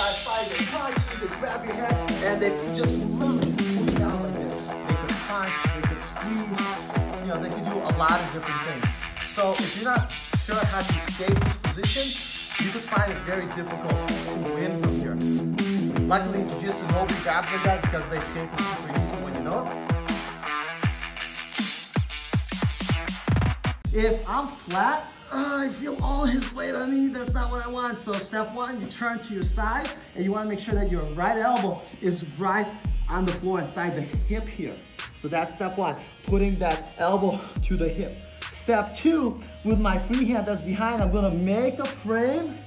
start fighting a punch, you can grab your head, and they just literally pull you down like this. They could punch, they could squeeze, you know, they could do a lot of different things. So if you're not sure how to escape this position, you could find it very difficult to win from here. Luckily in Jiu-Jitsu, nobody grabs like that because they escape it super easy when you know it. If I'm flat, I feel all his weight on me. That's not what I want. So step one, you turn to your side and you want to make sure that your right elbow is right on the floor inside the hip here. So that's step one, putting that elbow to the hip. Step two, with my free hand that's behind, I'm gonna make a frame,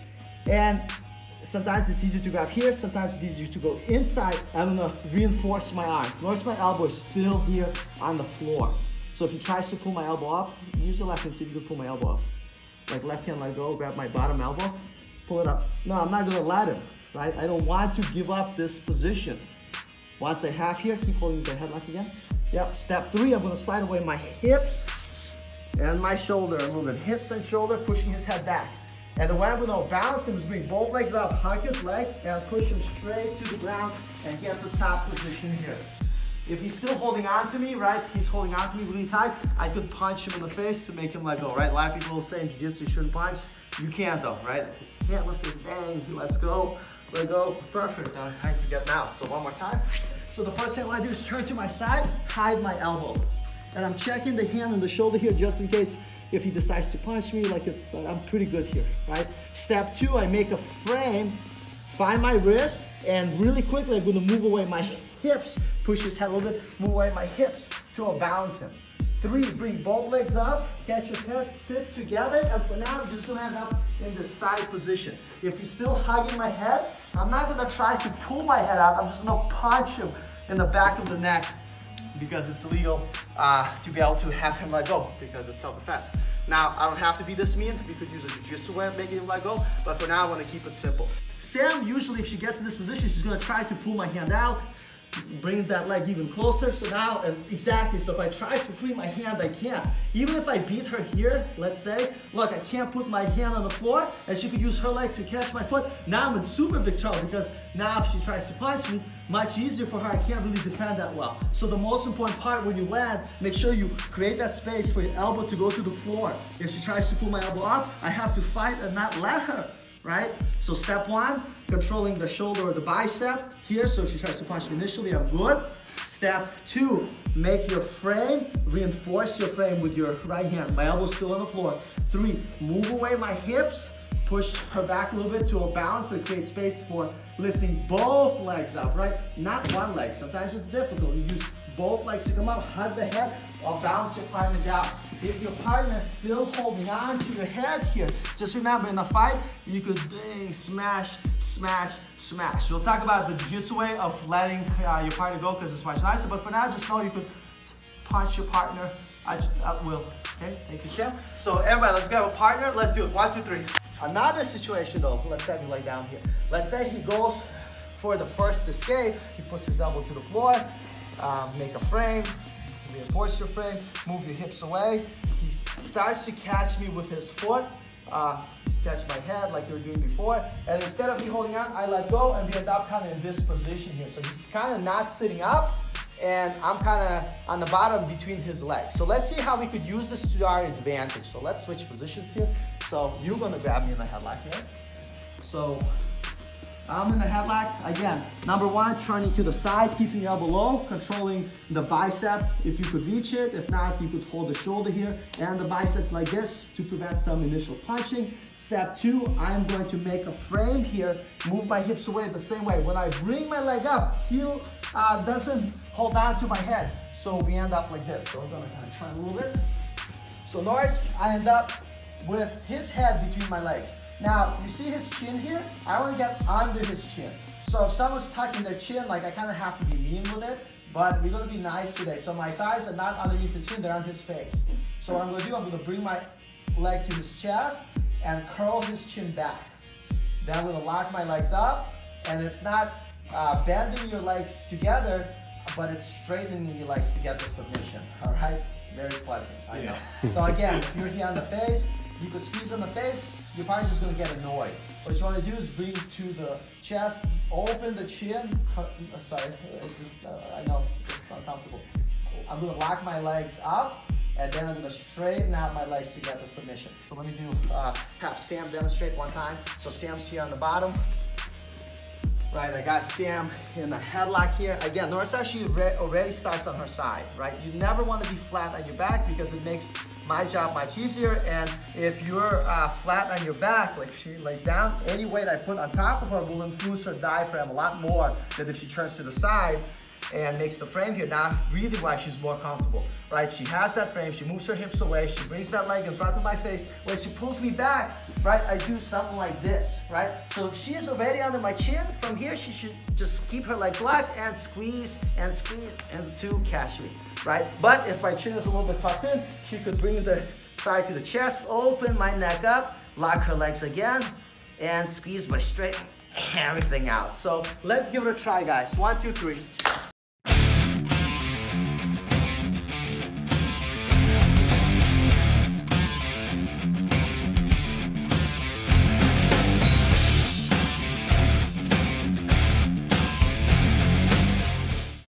and sometimes it's easier to grab here, sometimes it's easier to go inside. I'm gonna reinforce my arm. Notice my elbow is still here on the floor. So if he tries to pull my elbow up, use your left hand, see if you can pull my elbow up. Like left hand, let go, grab my bottom elbow, pull it up. No, I'm not gonna let him, right? I don't want to give up this position. Once I have here, keep holding the headlock again. Yep, step three, I'm gonna slide away my hips and my shoulder a little bit. Hips and shoulder, pushing his head back. And the way I'm gonna balance him is bring both legs up, hug his leg, and push him straight to the ground and get the top position here. If he's still holding on to me, right, he's holding on to me really tight, I could punch him in the face to make him let go, right? A lot of people will say in Jiu-Jitsu you shouldn't punch. You can't though, right? You can't lift his dang, he lets go, let go, perfect. Now I can get him out. So one more time. So the first thing I want to do is turn to my side, hide my elbow. And I'm checking the hand and the shoulder here just in case if he decides to punch me, like I'm pretty good here, right? Step two, I make a frame, find my wrist, and really quickly I'm gonna move away my hips, push his head a little bit, move away my hips to balance him. Three, bring both legs up, catch his head, sit together, and for now I'm just gonna end up in the side position. If he's still hugging my head, I'm not gonna try to pull my head out, I'm just gonna punch him in the back of the neck because it's illegal to be able to have him let go because it's self-defense. Now, I don't have to be this mean. We could use a jiu-jitsu way of making him let go, but for now, I want to keep it simple. Sam, usually if she gets in this position, she's gonna try to pull my hand out, bring that leg even closer. So now, exactly, so if I try to free my hand, I can't. Even if I beat her here, let's say, look, I can't put my hand on the floor, and she could use her leg to catch my foot. Now I'm in super big trouble because now if she tries to punch me, much easier for her, I can't really defend that well. So the most important part when you land, make sure you create that space for your elbow to go to the floor. If she tries to pull my elbow up, I have to fight and not let her, right? So step one, controlling the shoulder or the bicep here. So if she tries to punch me initially, I'm good. Step two, make your frame, reinforce your frame with your right hand. My elbow's still on the floor. Three, move away my hips, push her back a little bit to a balance and create space for lifting both legs up, right? Not one leg. Sometimes it's difficult. You use both legs to come up, hug the head, or balance your partner down. If your partner is still holding on to your head here, just remember in the fight, you could bang, smash, smash, smash. We'll talk about the jiu-jitsu way of letting your partner go because it's much nicer, but for now, just know you could punch your partner at will. Okay, thank you, Sam. So everybody, let's grab a partner. Let's do it. 1, 2, 3. Another situation though, let's have you lay down here. Let's say he goes for the first escape. He puts his elbow to the floor, make a frame, reinforce your frame, move your hips away. He starts to catch me with his foot, catch my head like you were doing before. And instead of me holding on, I let go and we end up kind of in this position here. So he's kind of not sitting up and I'm kind of on the bottom between his legs. So let's see how we could use this to our advantage. So let's switch positions here. So you're gonna grab me in the headlock here. So I'm in the headlock. Again, number one, turning to the side, keeping your elbow low, controlling the bicep if you could reach it. If not, you could hold the shoulder here and the bicep like this to prevent some initial punching. Step two, I'm going to make a frame here, move my hips away the same way. When I bring my leg up, heel doesn't hold on to my head. So we end up like this. So we're gonna kind of try a little bit. So notice I end up with his head between my legs. Now, you see his chin here? I want to get under his chin. So if someone's tucking their chin, like I kind of have to be mean with it, but we're going to be nice today. So my thighs are not underneath his chin, they're on his face. So what I'm going to do, I'm going to bring my leg to his chest and curl his chin back. Then I'm going to lock my legs up, and it's not bending your legs together, but it's straightening your legs to get the submission, all right? Very pleasant, I know. So again, if you're here on the face, You could squeeze in the face, you're probably just gonna get annoyed. What you wanna do is bring to the chest, open the chin. Sorry, I know it's uncomfortable. I'm gonna lock my legs up, and then I'm gonna straighten out my legs to get the submission. So let me have Sam demonstrate one time. So Sam's here on the bottom. Right, I got Sam in the headlock here. Again, notice how she already starts on her side, right? You never want to be flat on your back because it makes my job much easier. And if you're flat on your back, like she lays down, any weight I put on top of her will influence her diaphragm a lot more than if she turns to the side and makes the frame here. Now, breathing wise, she's more comfortable, right? She has that frame, she moves her hips away, she brings that leg in front of my face. When she pulls me back, right, I do something like this, right? So if she is already under my chin, from here, she should just keep her legs locked and squeeze to catch me, right? But if my chin is a little bit tucked in, she could bring the thigh to the chest, open my neck up, lock her legs again, and squeeze by straight everything out. So let's give it a try, guys. 1, 2, 3.